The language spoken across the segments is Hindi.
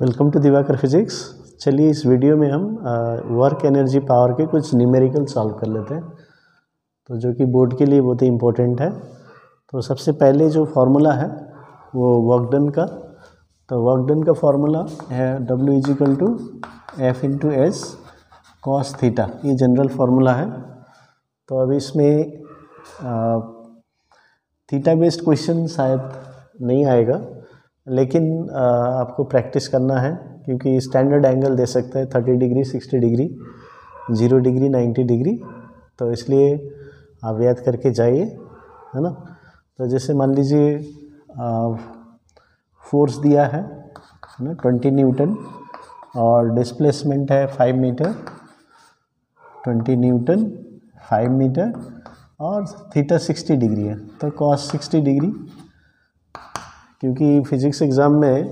Welcome to Diwakar physics. चलिए इस वीडियो में हम वर्क एनर्जी पावर के कुछ न्यूमेरिकल सॉल्व कर लेते हैं, तो जो कि बोर्ड के लिए बहुत ही इम्पोर्टेंट है। तो सबसे पहले जो फार्मूला है वो वर्क डन का, तो वर्क डन का फार्मूला है W = F × S cos theta, ये जनरल फार्मूला है। तो अब इसमें थीटा बेस्ड क्वेश्चन शायद नहीं आएगा, लेकिन आपको प्रैक्टिस करना है, क्योंकि स्टैंडर्ड एंगल दे सकता है 30 डिग्री, 60 डिग्री, 0 डिग्री, 90 डिग्री, तो इसलिए आप याद करके जाइए, है ना। तो जैसे मान लीजिए फोर्स दिया है ना 20 न्यूटन और डिस्प्लेसमेंट है 5 मीटर, 20 न्यूटन 5 मीटर और थीटा 60 डिग्री है, तो cos 60 डिग्री। क्योंकि फिजिक्स एग्ज़ाम में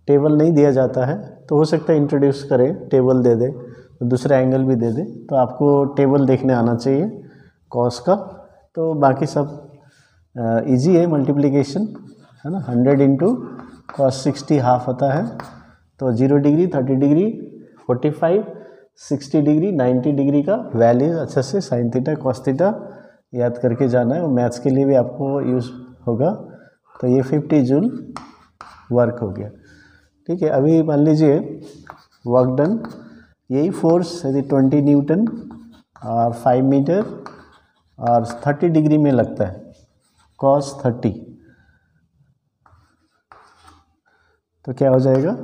टेबल नहीं दिया जाता है, तो हो सकता है इंट्रोड्यूस करें, टेबल दे दे, तो दूसरा एंगल भी दे दे, तो आपको टेबल देखने आना चाहिए कॉस का। तो बाकी सब इजी है, मल्टीप्लिकेशन है ना। 100 × cos 60 हाफ होता है, तो 0 डिग्री, 30 डिग्री, 45, 60 डिग्री, 90 डिग्री का वैल्यू अच्छे से साइन थीटा कॉस थीटा याद करके जाना है, और मैथ्स के लिए भी आपको यूज़ होगा। तो ये 50 जूल वर्क हो गया, ठीक है। अभी मान लीजिए वर्क डन, यही फोर्स यदि 20 न्यूटन और 5 मीटर और 30 डिग्री में लगता है, cos 30, तो क्या हो जाएगा,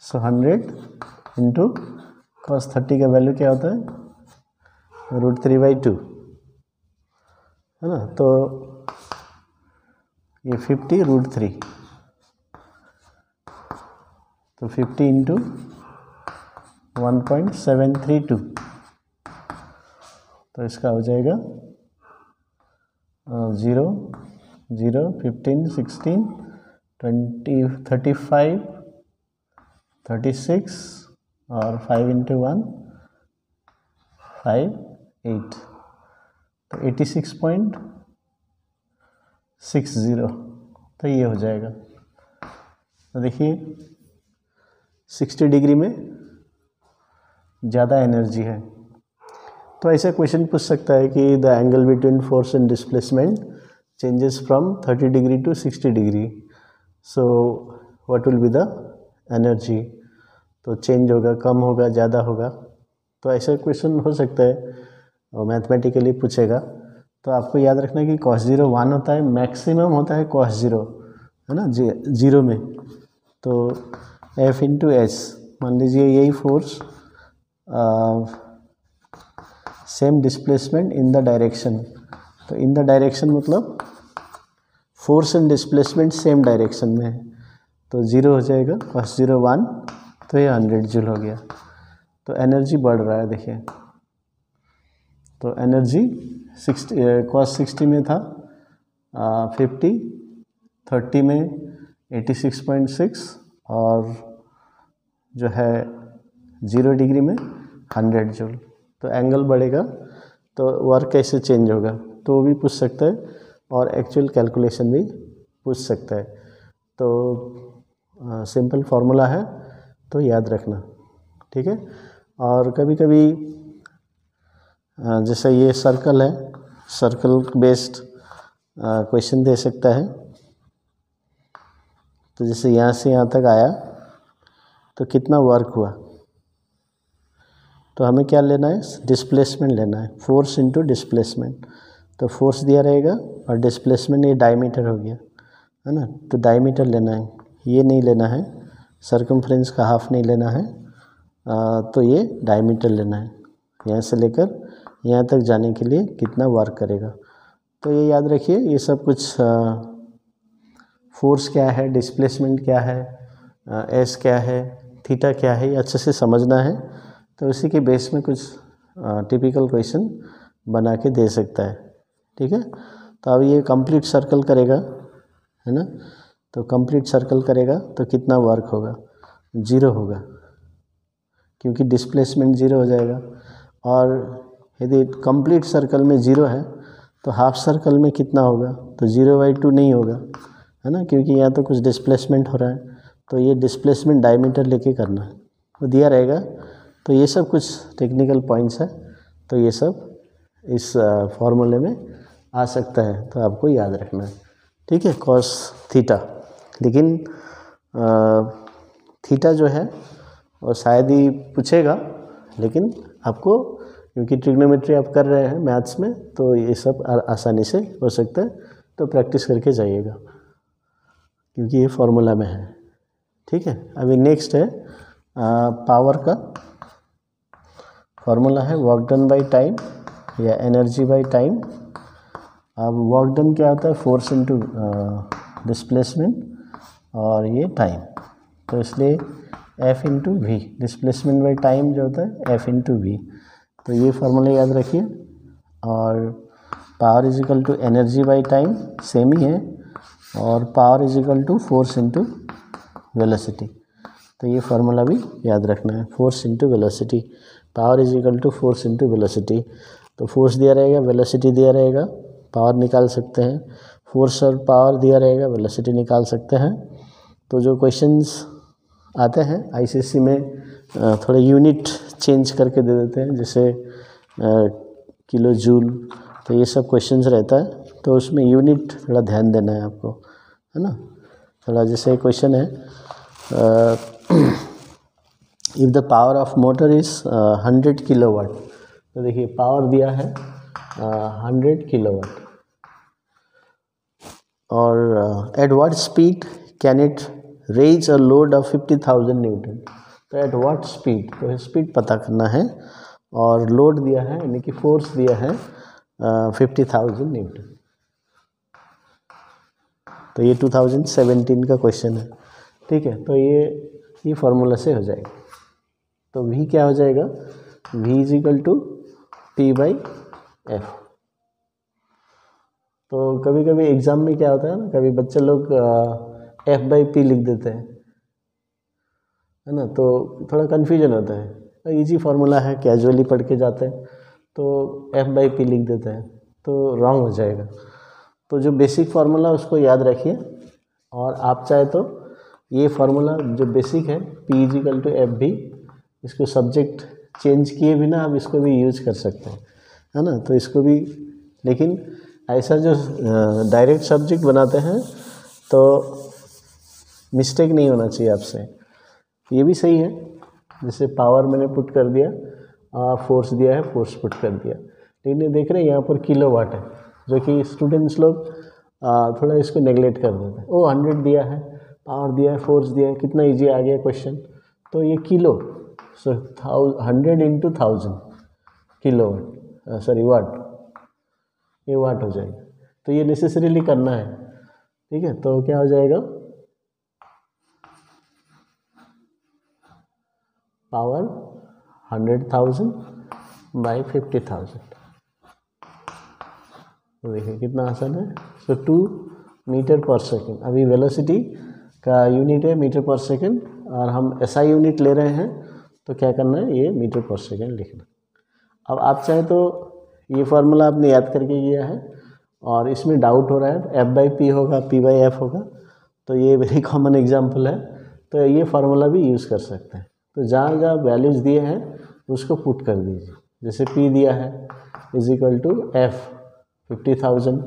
100 × cos 30 का वैल्यू क्या होता है, √3/2, है ना। तो ये 50 √3, तो 50 × 1.732, तो इसका हो जाएगा 0, 0, 15, 16, 20, 35, 36 और 5 × 1, 5, 8, तो 86.60, तो ये हो जाएगा। तो देखिए 60 डिग्री में ज़्यादा एनर्जी है, तो ऐसा क्वेश्चन पूछ सकता है कि the angle between force and displacement changes from 30 degree to 60 degree, so what will be the energy. तो चेंज होगा, कम होगा, ज़्यादा होगा, तो ऐसा क्वेश्चन हो सकता है और मैथमेटिकली पूछेगा। तो आपको याद रखना है कि cos 0 1 होता है, मैक्सिमम होता है cos 0, है ना, 0 में। तो F × S, मान लीजिए यही force, same displacement in the direction, तो इन द डायरेक्शन मतलब force and displacement same direction में है, तो 0 हो जाएगा, cos 0 1, तो ये 100 जूल हो गया। तो एनर्जी बढ़ रहा है, देखिए, तो एनर्जी 60, cos 60 में था 50, 30 में 86.6 और जो है 0 डिग्री में 100 जूल। तो एंगल बढ़ेगा तो वर्क कैसे चेंज होगा, तो वो भी पूछ सकता है, और एक्चुअल कैलकुलेशन भी पूछ सकता है। तो सिंपल फार्मूला है, तो याद रखना, ठीक है। और कभी कभी जैसे ये सर्कल है, सर्कल बेस्ड क्वेश्चन दे सकता है। तो जैसे यहाँ से यहाँ तक आया तो कितना वर्क हुआ, तो हमें क्या लेना है, डिस्प्लेसमेंट लेना है, फोर्स × डिस्प्लेसमेंट। तो फोर्स दिया रहेगा और डिस्प्लेसमेंट ये डायमीटर हो गया, है ना, तो डायमीटर लेना है, ये नहीं लेना है, सर्कमफ्रेंस का हाफ नहीं लेना है, तो ये डायमीटर लेना है, यहाँ से लेकर यहाँ तक जाने के लिए कितना वर्क करेगा। तो ये याद रखिए, ये सब कुछ फोर्स क्या है, डिस्प्लेसमेंट क्या है, एस क्या है, थीटा क्या है, ये अच्छे से समझना है। तो इसी के बेस में कुछ टिपिकल क्वेश्चन बना के दे सकता है, ठीक है। तो अब ये कंप्लीट सर्कल करेगा, है ना, तो कंप्लीट सर्कल करेगा तो कितना वर्क होगा, 0 होगा, क्योंकि डिस्प्लेसमेंट 0 हो जाएगा। और यदि कंप्लीट सर्कल में 0 है तो हाफ सर्कल में कितना होगा, तो 0/2 नहीं होगा, है ना, क्योंकि यहाँ तो कुछ डिस्प्लेसमेंट हो रहा है, तो ये डिस्प्लेसमेंट डायमीटर लेके करना है, तो दिया रहेगा। तो ये सब कुछ टेक्निकल पॉइंट्स है, तो ये सब इस फॉर्मूले में आ सकता है, तो आपको याद रखना है, ठीक है, कॉस थीटा। लेकिन थीटा जो है वो शायद ही पूछेगा, लेकिन आपको क्योंकि ट्रिग्नोमेट्री आप कर रहे हैं मैथ्स में, तो ये सब आसानी से हो सकता है, तो प्रैक्टिस करके जाइएगा क्योंकि ये फॉर्मूला में है, ठीक है। अभी नेक्स्ट है पावर का फॉर्मूला है वर्क डन बाई टाइम या एनर्जी बाई टाइम। अब वर्क डन क्या होता है, फोर्स इनटू डिस्प्लेसमेंट और ये टाइम, तो इसलिए F into v, displacement by time जो होता है F इंटू वी, तो ये फार्मूला याद रखिए। और power is equal to energy by time same ही है, और power is equal to force into velocity, तो ये फार्मूला भी याद रखना है, force into velocity, power is equal to force into velocity. तो फोर्स दिया रहेगा, वेलोसिटी दिया रहेगा, पावर निकाल सकते हैं, फोर्स और पावर दिया रहेगा, वेलोसिटी निकाल सकते हैं। तो जो क्वेश्चंस आते हैं आईसीएससी में थोड़े यूनिट चेंज करके दे देते हैं, जैसे किलो जूल, तो ये सब क्वेश्चंस रहता है, तो उसमें यूनिट थोड़ा ध्यान देना है आपको, है ना। थोड़ा जैसे क्वेश्चन है if the power of motor is 100 kilowatt, तो देखिए पावर दिया है 100 किलोवाट, और at what speed can it raise a load of 50,000 newton, तो एट व्हाट स्पीड, तो स्पीड पता करना है, और लोड दिया है यानी कि फोर्स दिया है 50,000 न्यूटन। तो ये 2017 का क्वेश्चन है, ठीक है। तो ये फार्मूला से हो जाएगा। तो V क्या हो जाएगा, V is equal to P/F। तो कभी कभी एग्ज़ाम में क्या होता है ना, कभी बच्चे लोग F/P लिख देते हैं, है ना, तो थोड़ा कन्फ्यूजन होता है। तो इजी फार्मूला है, कैजुअली पढ़ के जाते हैं, तो F/P लिख देते हैं, तो रॉन्ग हो जाएगा। तो जो बेसिक फार्मूला उसको याद रखिए, और आप चाहे तो ये फार्मूला जो बेसिक है P is equal to F/V, इसको सब्जेक्ट चेंज किए बिना आप इसको भी यूज कर सकते हैं, है ना। तो इसको भी, लेकिन ऐसा जो डायरेक्ट सब्जेक्ट बनाते हैं तो मिस्टेक नहीं होना चाहिए आपसे। ये भी सही है, जैसे पावर मैंने पुट कर दिया, फोर्स दिया है, फोर्स पुट कर दिया, लेकिन ये देख रहे हैं यहाँ पर किलोवाट है, जो कि स्टूडेंट्स लोग थोड़ा इसको नेगलेक्ट कर देते हैं। 100 दिया है, पावर दिया है, फोर्स दिया है, कितना इजी आ गया क्वेश्चन, तो ये किलो, सो 100 इंटू 1000 किलोवाट, सॉरी वाट, ये वाट हो जाएगा। तो ये नेसेसरीली करना है, ठीक है। तो क्या हो जाएगा, पावर 100,000 बाई 50,000, तो देखिए कितना आसान है। सो 2 मीटर पर सेकेंड, अभी वेलोसिटी का यूनिट है मीटर पर सेकेंड, और हम एसआई यूनिट ले रहे हैं, तो क्या करना है, ये मीटर पर सेकेंड लिखना। अब आप चाहे तो ये फार्मूला आपने याद करके किया है, और इसमें डाउट हो रहा है F/P होगा, P/F होगा, तो ये वेरी कॉमन एग्जांपल है, तो ये फार्मूला भी यूज़ कर सकते हैं। तो जहाँ जहाँ वैल्यूज़ दिए हैं उसको पुट कर दीजिए, जैसे P दिया है is equal to F 50,000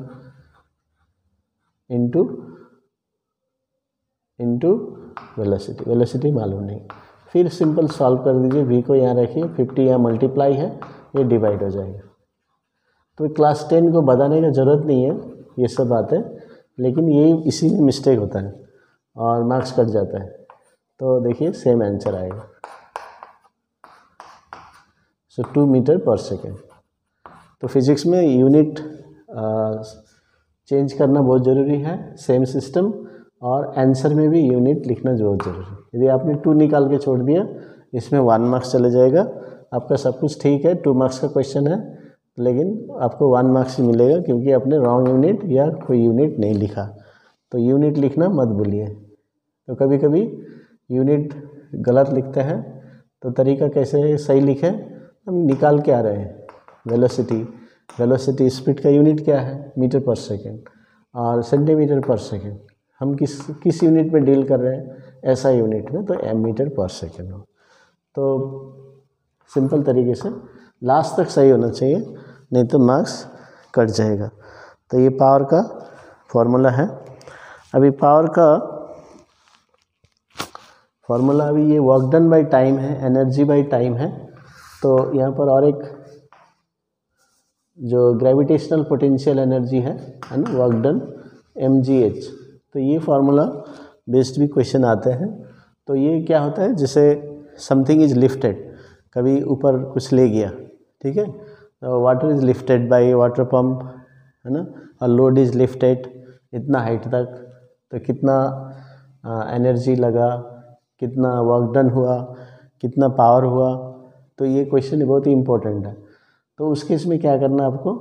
into velocity, velocity मालूम नहीं, फिर सिंपल सॉल्व कर दीजिए, V को यहाँ रखिए, 50 यहाँ मल्टीप्लाई है, ये डिवाइड हो जाएगा। तो क्लास 10 को बताने का ज़रूरत नहीं है ये सब बातें, लेकिन ये इसी में मिस्टेक होता है और मार्क्स कट जाता है। तो देखिए सेम आंसर आएगा, सो 2 मीटर पर सेकेंड। तो फिजिक्स में यूनिट चेंज करना बहुत ज़रूरी है, सेम सिस्टम, और आंसर में भी यूनिट लिखना बहुत ज़रूरी है। यदि आपने 2 निकाल के छोड़ दिया, इसमें 1 मार्क्स चले जाएगा, आपका सब कुछ ठीक है, 2 मार्क्स का क्वेश्चन है, लेकिन आपको 1 मार्क्स ही मिलेगा क्योंकि आपने रॉन्ग यूनिट या कोई यूनिट नहीं लिखा। तो यूनिट लिखना मत भूलिए। तो कभी कभी यूनिट गलत लिखते हैं, तो तरीका कैसे सही लिखें, हम निकाल के आ रहे हैं वेलोसिटी, वेलोसिटी स्पीड का यूनिट क्या है, मीटर पर सेकेंड और सेंटीमीटर पर सेकेंड। हम किस यूनिट में डील कर रहे हैं, ऐसा यूनिट में, तो एम मीटर पर सेकेंड हो। तो सिंपल तरीके से लास्ट तक सही होना चाहिए, नहीं तो मार्क्स कट जाएगा। तो ये पावर का फॉर्मूला है। अभी पावर का फॉर्मूला, अभी ये वर्क डन बाई टाइम है, एनर्जी बाई टाइम है। तो यहाँ पर और एक जो ग्रेविटेशनल पोटेंशियल एनर्जी है ना, वर्क डन mgh। तो ये फार्मूला बेस्ड भी क्वेश्चन आते हैं। तो ये क्या होता है, जैसे समथिंग इज लिफ्टेड, कभी ऊपर कुछ ले गया, ठीक है, तो water is lifted by water pump, है ना, और लोड इज लिफ्टेड इतना हाइट तक, तो कितना एनर्जी लगा, कितना वर्क डन हुआ, कितना पावर हुआ। तो ये क्वेश्चन बहुत ही इम्पोर्टेंट है। तो उस केस में क्या करना है आपको,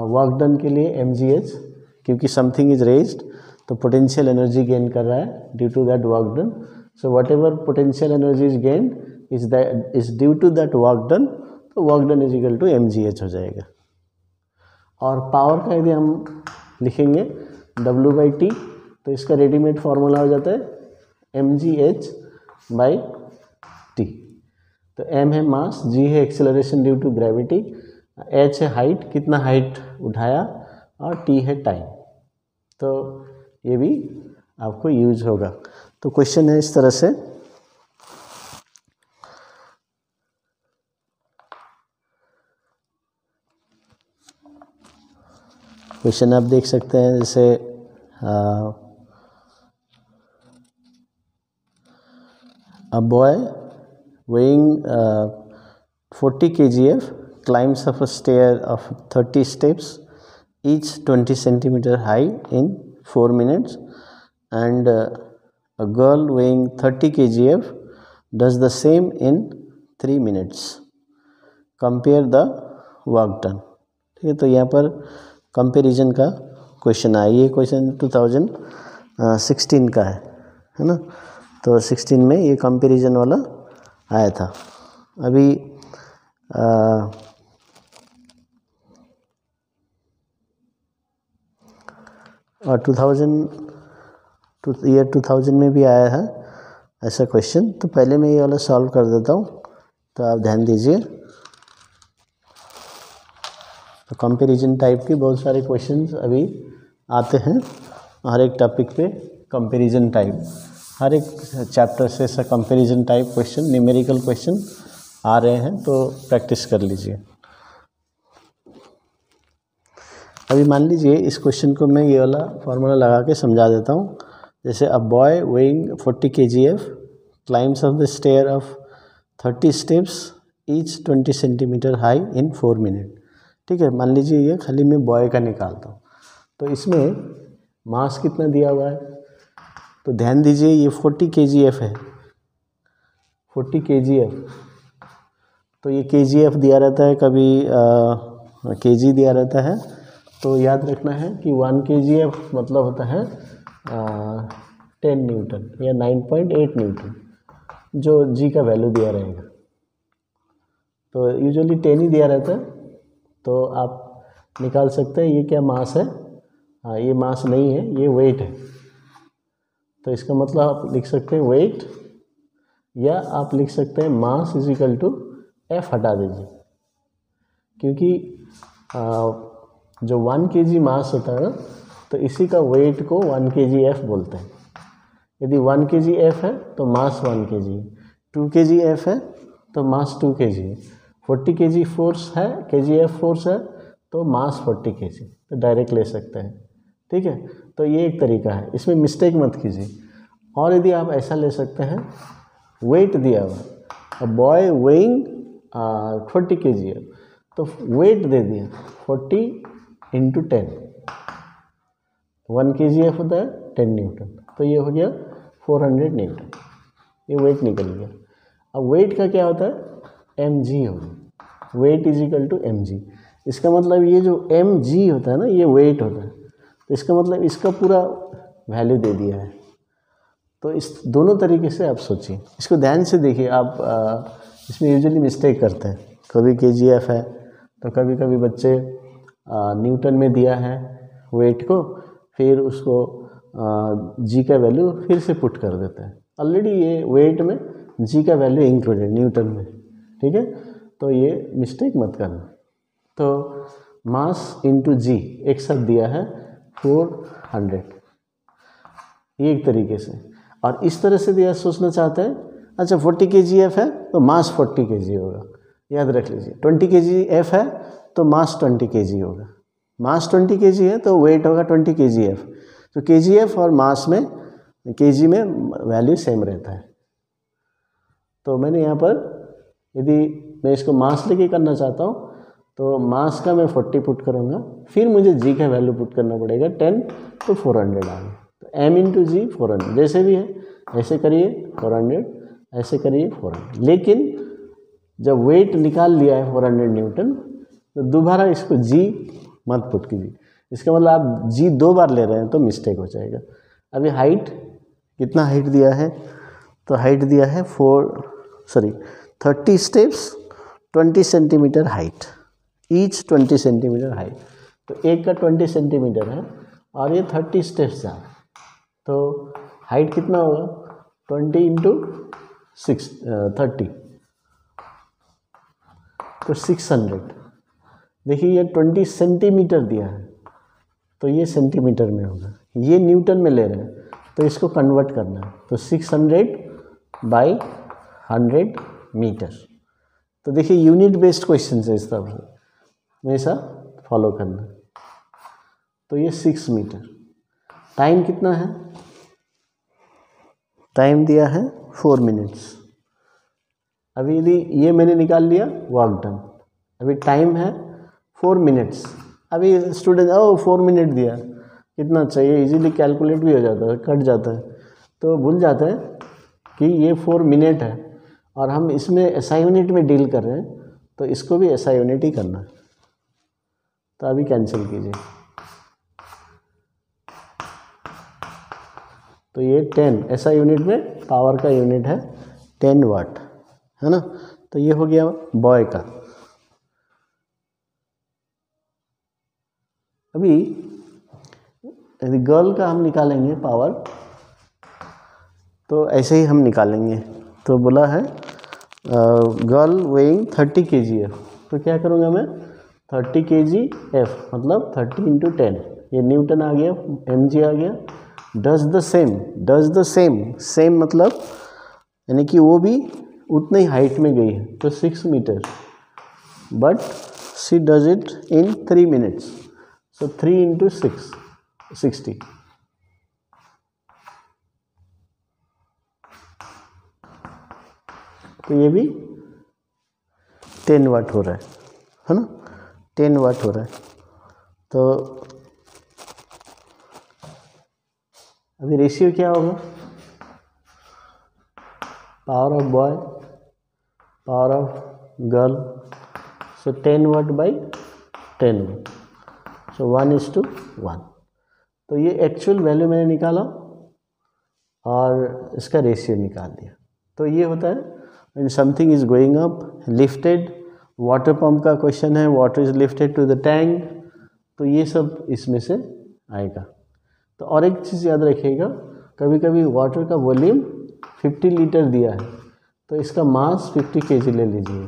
वर्क डन के लिए mgh, क्योंकि समथिंग इज रेज्ड तो पोटेंशियल एनर्जी गेन कर रहा है due to that work done. So whatever potential energy is gained is due to that work done, तो work done is equal to mgh हो जाएगा। और पावर का यदि हम लिखेंगे W/T, तो इसका रेडीमेड फॉर्मूला हो जाता है mgh/T। तो m है मास, g है acceleration due to gravity, h है हाइट, कितना हाइट उठाया, और t है टाइम। तो ये भी आपको यूज होगा। तो क्वेश्चन है इस तरह से, क्वेश्चन आप देख सकते हैं, जैसे a boy weighing 40 kgf climbs up a stair of 30 steps, each 20 centimeter high in 4 minutes, and a girl weighing 30 kgf does the same in 3 minutes. Compare the work done. ठीक है, तो यहाँ पर कंपेरिजन का क्वेश्चन आया। ये क्वेश्चन 2016 का है ना। तो 16 में ये कंपेरिजन वाला आया था। अभी और 2000 में भी आया है ऐसा क्वेश्चन। तो पहले मैं ये वाला सॉल्व कर देता हूँ, तो आप ध्यान दीजिए। तो कंपैरिजन टाइप के बहुत सारे क्वेश्चंस अभी आते हैं, हर एक टॉपिक पे कंपैरिजन टाइप, हर एक चैप्टर से ऐसा comparison type question, numerical question आ रहे हैं, तो प्रैक्टिस कर लीजिए। अभी मान लीजिए इस क्वेश्चन को मैं ये वाला फार्मूला लगा के समझा देता हूँ। जैसे a boy weighing 40 kgf climbs of the stair of 30 steps each 20 centimetre high in 4 minute. ठीक है, मान लीजिए ये खाली मैं बॉय का निकालता हूँ। तो इसमें मास कितना दिया हुआ है, तो ध्यान दीजिए ये 40 kgf है, 40 kgf। तो ये kgf दिया रहता है, कभी kg दिया रहता है। तो याद रखना है कि 1 kgf मतलब होता है 10 न्यूटन या 9.8 न्यूटन, जो g का वैल्यू दिया रहेगा। तो यूजुअली 10 ही दिया रहता है, तो आप निकाल सकते हैं ये क्या मास है। हाँ, ये मास नहीं है, ये वेट है। तो इसका मतलब आप लिख सकते हैं वेट, या आप लिख सकते हैं mass is equal to F हटा दीजिए, क्योंकि जो 1 kg मास होता है ना, तो इसी का वेट को 1 kg एफ बोलते हैं। यदि 1 kg एफ है तो मास 1 kg, 2 kg एफ है तो मास 2 kg, 40 kg फोर्स है, kg एफ फोर्स है, तो मास 40 kg, तो डायरेक्ट ले सकते हैं। ठीक है, तो ये एक तरीका है, इसमें मिस्टेक मत कीजिए। और यदि आप ऐसा ले सकते हैं, वेट दिया हुआ, अ बॉय वेइंग 40 kg, तो वेट दे दिया 40 × 10, 1 kgf होता है 10 न्यूटन, तो ये हो गया 400 न्यूटन, ये वेट निकल गया। अब वेट का क्या होता है, mg होगा, weight is equal to mg। इसका मतलब ये जो mg होता है ना, ये वेट होता है, तो इसका मतलब इसका पूरा वैल्यू दे दिया है। तो इस दोनों तरीके से आप सोचिए, इसको ध्यान से देखिए। आप इसमें यूजुअली मिस्टेक करते हैं, कभी kgf है तो कभी कभी बच्चे न्यूटन में दिया है वेट को, फिर उसको जी का वैल्यू फिर से पुट कर देते हैं। ऑलरेडी ये वेट में जी का वैल्यू इंक्लूडेड न्यूटन में, ठीक है, तो ये मिस्टेक मत करना। तो मास इंटू जी एक साथ दिया है 400, ये एक तरीके से। और इस तरह से दिया सोचना चाहते हैं, अच्छा 40 kgf है तो मास 40 kg होगा, याद रख लीजिए। 20 kgf है तो मास 20 kg होगा, मास 20 kg है तो वेट होगा 20 kgf। तो kgf और मास में kg में वैल्यू सेम रहता है। तो मैंने यहाँ पर यदि मैं इसको मास लेके करना चाहता हूँ तो मास का मैं 40 पुट करूँगा, फिर मुझे जी का वैल्यू पुट करना पड़ेगा 10, तो 400 आ गया। तो m इंटू जी 400, जैसे भी है ऐसे करिए 400, ऐसे करिए 400। लेकिन जब वेट निकाल लिया है 400 न्यूटन तो दोबारा इसको जी मत पुट कीजिए। इसका मतलब आप जी 2 बार ले रहे हैं तो मिस्टेक हो जाएगा। अभी हाइट कितना हाइट दिया है, तो हाइट दिया है 30 steps 20 centimetre height, each 20 centimetre height. तो एक का 20 सेंटीमीटर है और ये 30 स्टेप्स है, तो हाइट कितना होगा 20 इंटू 30 तो 600। देखिए ये 20 सेंटीमीटर दिया है तो ये सेंटीमीटर में होगा, ये न्यूटन में ले रहे हैं तो इसको कन्वर्ट करना है। तो 600 बाई 100 मीटर। तो देखिए यूनिट बेस्ड क्वेश्चन है, इस तरह से हमेशा फॉलो करना। तो ये 6 मीटर। टाइम कितना है, टाइम दिया है 4 मिनट्स। अभी यदि ये मैंने निकाल लिया वर्क डन, अभी टाइम है 4 मिनट्स। अभी स्टूडेंट 4 मिनट दिया, कितना चाहिए, इजीली कैलकुलेट भी हो जाता है, कट जाता है, तो भूल जाते हैं कि ये 4 मिनट है और हम इसमें एसआई यूनिट में डील कर रहे हैं, तो इसको भी एसआई यूनिट ही करना है। तो अभी कैंसिल कीजिए। तो ये 10 एसआई यूनिट में पावर का यूनिट है 10 वाट, है ना। तो ये हो गया बॉय का। अभी यदि गर्ल का हम निकालेंगे पावर, तो ऐसे ही हम निकालेंगे। तो बोला है गर्ल वेइंग 30 kgf, तो क्या करूँगा मैं 30 kgf मतलब 30 इंटू 10, ये न्यूटन आ गया, mg आ गया। डज द सेम मतलब यानी कि वो भी उतने ही हाइट में गई है, तो 6 metre, but she does it in 3 minutes. So 3 into 6 60। तो ये भी 10 वाट हो रहा है ना, 10 वाट हो रहा है। तो अभी रेशियो क्या होगा, power of boy power of girl, so 10 watt by 10 watt, so 1:1। तो ये एक्चुअल वैल्यू मैंने निकाला और इसका रेशियो निकाल दिया। तो ये होता है when something is going up, lifted, water pump का क्वेश्चन है, water is lifted to the tank, तो ये सब इसमें से आएगा। तो और एक चीज़ याद रखिएगा, कभी कभी वाटर का वॉल्यूम 50 लीटर दिया है तो इसका मास 50 kg ले लीजिए,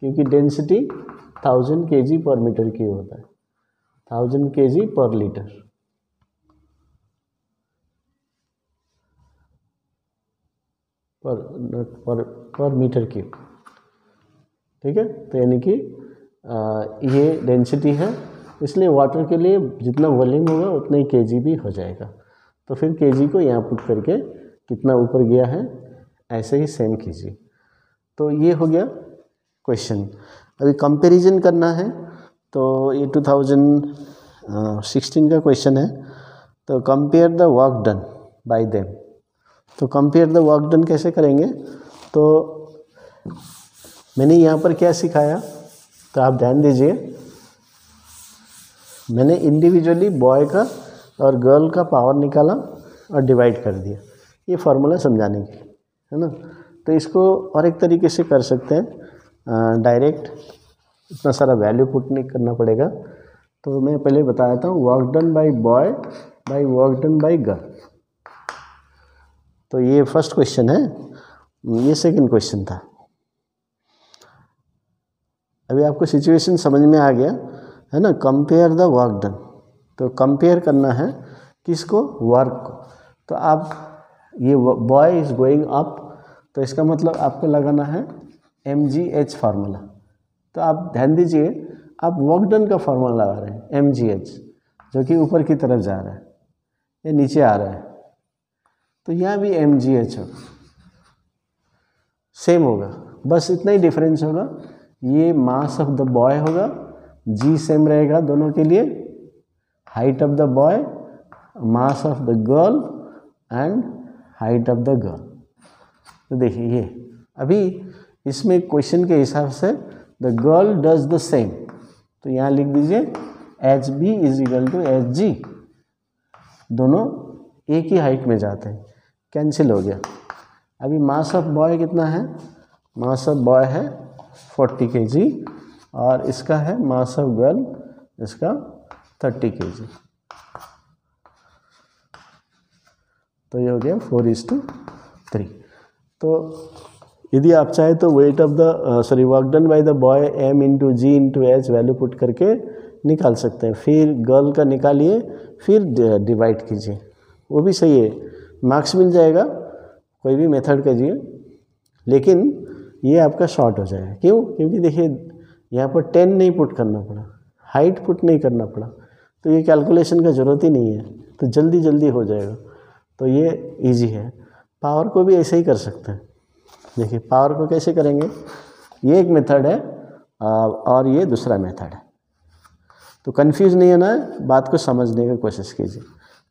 क्योंकि डेंसिटी 1000 kg पर मीटर क्यूब होता है, 1000 kg पर लीटर। पर मीटर क्यूब, ठीक है। तो यानी कि ये डेंसिटी है, इसलिए वाटर के लिए जितना वॉल्यूम होगा उतना ही केजी भी हो जाएगा। तो फिर केजी को यहाँ पुट करके कितना ऊपर गया है ऐसे ही सेम कीजिए। तो ये हो गया क्वेश्चन। अभी कंपैरिजन करना है, तो ये 2016 का क्वेश्चन है। तो compare the work done bye them. तो कंपेयर द वर्क डन कैसे करेंगे, तो मैंने यहाँ पर क्या सिखाया, तो आप ध्यान दीजिए। मैंने इंडिविजुअली बॉय का और गर्ल का पावर निकाला और डिवाइड कर दिया, ये फार्मूला समझाने के लिए, है ना। तो इसको और एक तरीके से कर सकते हैं, डायरेक्ट इतना सारा वैल्यू पुट नहीं करना पड़ेगा। तो मैं पहले बता देता हूँ, work done bye boy by work done bye girl. तो ये फर्स्ट क्वेश्चन है, ये सेकंड क्वेश्चन था। अभी आपको सिचुएशन समझ में आ गया है ना। कंपेयर द वर्क डन, तो कंपेयर करना है किसको, वर्क को। तो आप ये बॉय इज गोइंग अप, तो इसका मतलब आपको लगाना है MGH फार्मूला। तो आप ध्यान दीजिए, आप वर्क डन का फार्मूला लगा रहे हैं MGH, जो कि ऊपर की तरफ जा रहा है, ये नीचे आ रहा है, तो यहाँ भी MGH होगा, सेम होगा, बस इतना ही डिफरेंस होगा। ये मास ऑफ द बॉय होगा, G सेम रहेगा दोनों के लिए, height of the boy, mass of the girl and height of the girl. तो देखिए ये अभी इसमें क्वेश्चन के हिसाब से the girl does the same, तो यहाँ लिख दीजिए HB is equal to HG, दोनों एक ही हाइट में जाते हैं, कैंसिल हो गया। अभी मास ऑफ बॉय कितना है, मास ऑफ बॉय है 40 kg और इसका है मास ऑफ गर्ल, इसका 30 kg। तो ये हो गया 4:3। तो यदि आप चाहे तो wait of the work done by the boy M into G into H value put करके निकाल सकते हैं, फिर गर्ल का निकालिए, फिर डिवाइड कीजिए, वो भी सही है, मार्क्स मिल जाएगा। कोई भी मेथड कीजिए, लेकिन ये आपका शॉर्ट हो जाएगा। क्यों? क्योंकि देखिए यहाँ पर 10 नहीं पुट करना पड़ा, हाइट पुट नहीं करना पड़ा, तो ये कैलकुलेशन का ज़रूरत ही नहीं है, तो जल्दी जल्दी हो जाएगा। तो ये इजी है। पावर को भी ऐसे ही कर सकते हैं। देखिए पावर को कैसे करेंगे, ये एक मेथड है और ये दूसरा मेथड है। तो कंफ्यूज नहीं होना है, बात को समझने की कोशिश कीजिए,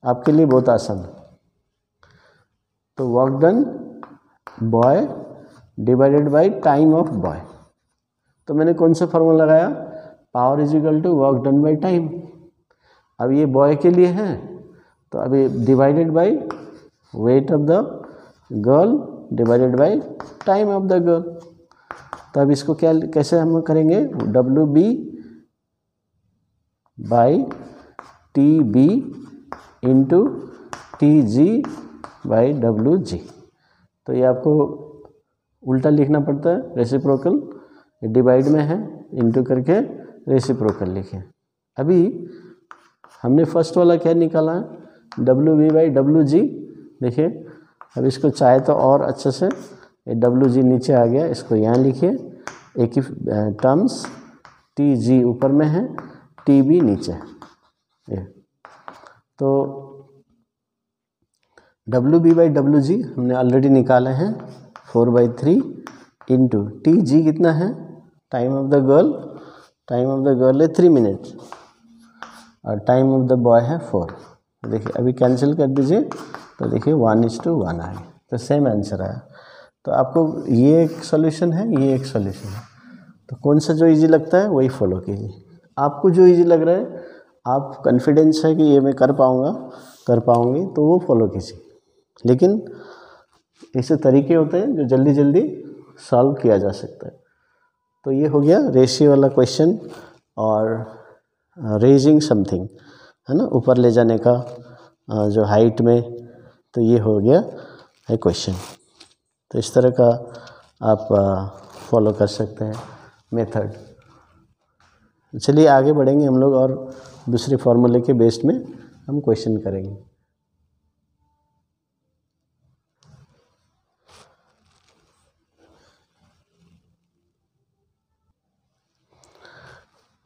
आपके लिए बहुत आसान है। तो work done boy divided by time of boy, तो मैंने कौन सा फॉर्मूला लगाया, power is equal to work done by time. अब ये बॉय के लिए है, तो अभी divided by weight of the girl divided by time of the girl. तो अब इसको क्या कैसे हम करेंगे, WB by TB into TG by WG। तो ये आपको उल्टा लिखना पड़ता है, रेसिप्रोकल डिवाइड में है, इंटू करके रेसिप्रोकल लिखें। अभी हमने फर्स्ट वाला क्या निकाला है, WB बाई WG। देखिए अब इसको चाहे तो और अच्छे से, WG नीचे आ गया, इसको यहाँ लिखिए, एक ही टर्म्स, TG ऊपर में है, TB नीचे। ये तो WB बाई WG हमने ऑलरेडी निकाले हैं 4/3 इंटू TG कितना है, time of the girl, time of the girl है 3 मिनट और टाइम ऑफ द बॉय है 4। देखिए अभी कैंसिल कर दीजिए, तो देखिए 1:1 आ गया, तो सेम आंसर आया। तो आपको ये एक सॉल्यूशन है, ये एक सॉल्यूशन है, तो कौन सा जो इजी लगता है वही फॉलो कीजिए। आपको जो इजी लग रहा है, आप कॉन्फिडेंस है कि ये मैं कर पाऊँगा, कर पाऊँगी, तो वो फॉलो कीजिए। लेकिन ऐसे तरीके होते हैं जो जल्दी जल्दी सॉल्व किया जा सकता है। तो ये हो गया रेशियो वाला क्वेश्चन और रेजिंग समथिंग है ना, ऊपर ले जाने का जो हाइट में, तो ये हो गया है क्वेश्चन। तो इस तरह का आप फॉलो कर सकते हैं मेथड। चलिए आगे बढ़ेंगे हम लोग और दूसरे फॉर्मूले के बेस्ड में हम क्वेश्चन करेंगे।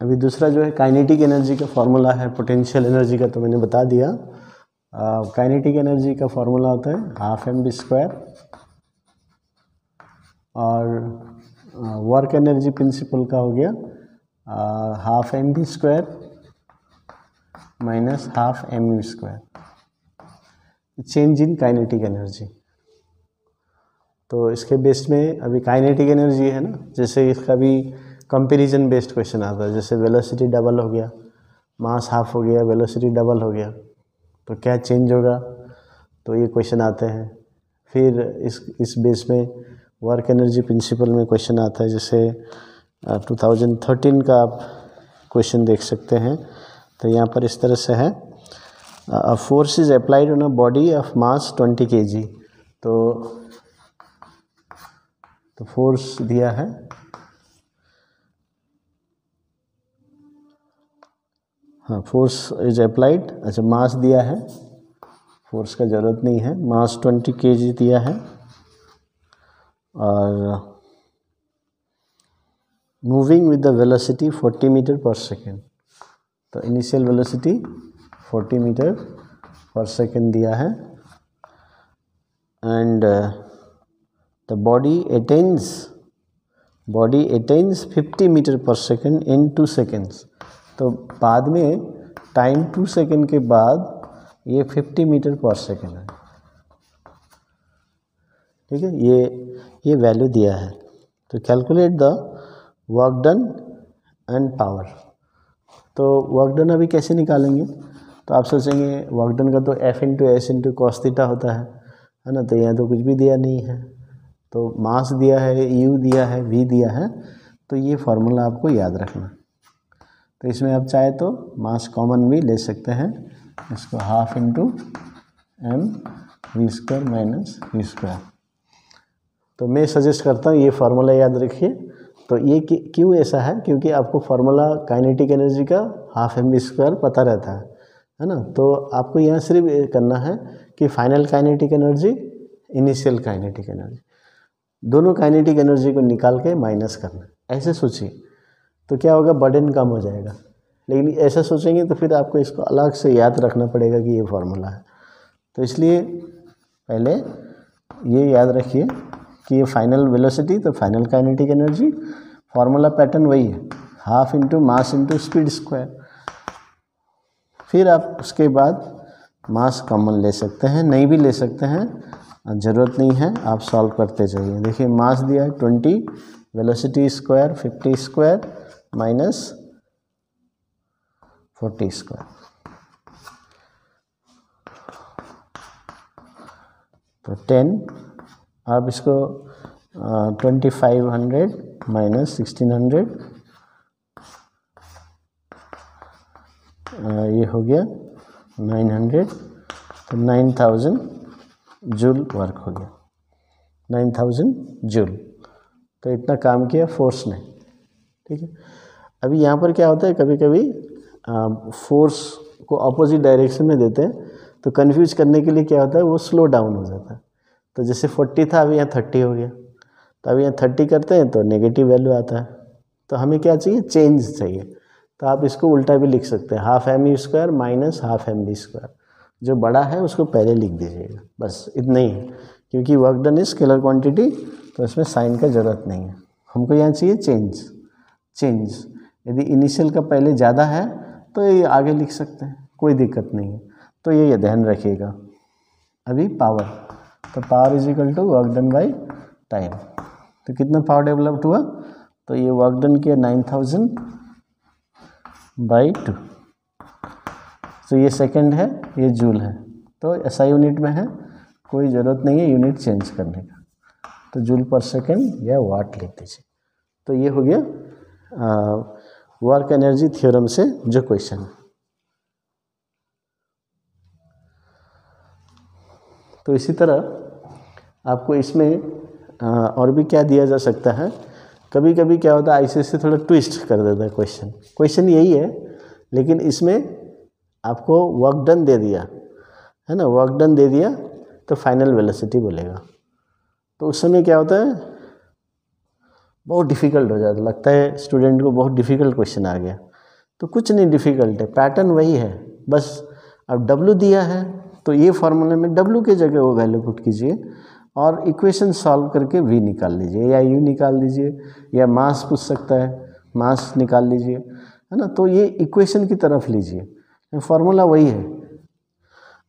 अभी दूसरा जो है काइनेटिक एनर्जी का फॉर्मूला है, पोटेंशियल एनर्जी का तो मैंने बता दिया। काइनेटिक एनर्जी का फॉर्मूला होता है 12mv² और वर्क एनर्जी प्रिंसिपल का हो गया 12mv² minus 12mv², change in kinetic energy. तो इसके बेस्ड में अभी काइनेटिक एनर्जी है ना, जैसे इसका भी कंपैरिजन बेस्ड क्वेश्चन आता है, जैसे वेलोसिटी डबल हो गया, मास हाफ हो गया, वेलोसिटी डबल हो गया, तो क्या चेंज होगा, तो ये क्वेश्चन आते हैं। फिर इस बेस में वर्क एनर्जी प्रिंसिपल में क्वेश्चन आता है, जैसे 2013 का आप क्वेश्चन देख सकते हैं। तो यहाँ पर इस तरह से है, a force is applied on a body of mass 20 kg। तो फोर्स दिया है, हाँ फोर्स इज अप्लाइड, अच्छा मास दिया है, फोर्स का ज़रूरत नहीं है, मास 20 kg दिया है और moving with the velocity 40 metre per second. तो initial velocity 40 metre per second दिया है and the body attains 50 metre per second in 2 seconds। तो बाद में टाइम 2 सेकेंड के बाद ये 50 मीटर पर सेकेंड है, ठीक है, ये वैल्यू दिया है। तो calculate the work done and power. तो वर्क डन अभी कैसे निकालेंगे? तो आप सोचेंगे वर्क डन का तो F into S into cos theta होता है ना, तो यहाँ तो कुछ भी दिया नहीं है। तो मास दिया है, U दिया है, V दिया है, तो ये फार्मूला आपको याद रखना। तो इसमें आप चाहे तो मास कॉमन भी ले सकते हैं, इसको half into m v square minus v square. तो मैं सजेस्ट करता हूँ ये फार्मूला याद रखिए। तो ये क्यों ऐसा है? क्योंकि आपको फार्मूला काइनेटिक एनर्जी का हाफ एम वी स्क्वायर पता रहता है ना। तो आपको यहाँ सिर्फ करना है कि final kinetic energy, initial kinetic energy, दोनों काइनेटिक एनर्जी को निकाल के माइनस करना। ऐसे सोचिए तो क्या होगा, बर्डन कम हो जाएगा। लेकिन ऐसा सोचेंगे तो फिर आपको इसको अलग से याद रखना पड़ेगा कि ये फार्मूला है। तो इसलिए पहले ये याद रखिए कि ये फाइनल वेलोसिटी, तो final kinetic energy, formula pattern वही है, half into mass into speed square. फिर आप उसके बाद मास कॉमन ले सकते हैं, नहीं भी ले सकते हैं, ज़रूरत नहीं है, आप सॉल्व करते जाइए। देखिए मास दिया है 20, velocity square 50 square minus 40 square, तो 10। आप इसको 2500 माइनस 1600, ये हो गया 900, तो 9000 जूल वर्क हो गया, 9000 जूल। तो इतना काम किया फोर्स ने, ठीक है। अभी यहाँ पर क्या होता है, कभी कभी फोर्स को अपोजिट डायरेक्शन में देते हैं, तो कंफ्यूज करने के लिए क्या होता है, वो स्लो डाउन हो जाता है। तो जैसे 40 था, अभी यहाँ 30 हो गया, तो अभी यहाँ 30 करते हैं तो नेगेटिव वैल्यू आता है। तो हमें क्या चाहिए, चेंज चाहिए। तो आप इसको उल्टा भी लिख सकते हैं, half m u square minus half m v square. जो बड़ा है उसको पहले लिख दीजिएगा, बस इतना ही है। क्योंकि work done is scalar quantity, तो इसमें साइन का ज़रूरत नहीं है। हमको यहाँ चाहिए चेंज। यदि इनिशियल का पहले ज़्यादा है तो ये आगे लिख सकते हैं, कोई दिक्कत नहीं है। तो ये ध्यान रखिएगा। अभी पावर, तो power is equal to work done by time. तो कितना पावर डेवलप्ड हुआ, तो ये वर्क डन किया 9000 बाई 2। तो ये सेकंड है, ये जूल है, तो ऐसा यूनिट में है, कोई ज़रूरत नहीं है यूनिट चेंज करने का। तो जूल पर सेकंड या वाट लिख दीजिए। तो ये हो गया वर्क एनर्जी थ्योरम से जो क्वेश्चन है। तो इसी तरह आपको इसमें और भी क्या दिया जा सकता है। कभी कभी क्या होता है, आईसीएसई थोड़ा ट्विस्ट कर देता है क्वेश्चन यही है, लेकिन इसमें आपको वर्क डन दे दिया है ना, वर्क डन दे दिया तो फाइनल वेलोसिटी बोलेगा। तो उस समय क्या होता है, बहुत डिफ़िकल्ट हो जाता है, लगता है स्टूडेंट को बहुत डिफ़िकल्ट क्वेश्चन आ गया। तो कुछ नहीं डिफ़िकल्ट है, पैटर्न वही है, बस अब W दिया है तो ये फार्मूले में W के जगह वो वैल्यू पुट कीजिए और इक्वेशन सॉल्व करके V निकाल लीजिए, या U निकाल लीजिए, या मास पूछ सकता है, मास निकाल लीजिए, है ना। तो ये इक्वेशन की तरफ लीजिए, फार्मूला वही है।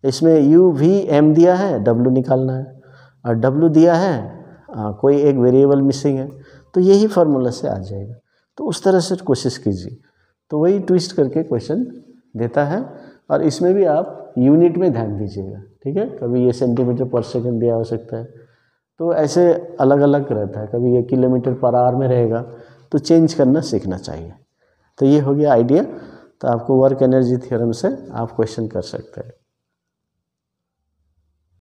इसमें U V M दिया है, W निकालना है, और W दिया है कोई एक वेरिएबल मिसिंग है, तो यही फार्मूला से आ जाएगा। तो उस तरह से कोशिश कीजिए, तो वही ट्विस्ट करके क्वेश्चन देता है। और इसमें भी आप यूनिट में ध्यान दीजिएगा, ठीक है। कभी ये सेंटीमीटर पर सेकंड दिया हो सकता है, तो ऐसे अलग अलग रहता है। कभी ये किलोमीटर पर आवर में रहेगा, तो चेंज करना सीखना चाहिए। तो ये हो गया आइडिया। तो आपको वर्क एनर्जी थ्योरम से आप क्वेश्चन कर सकते हैं।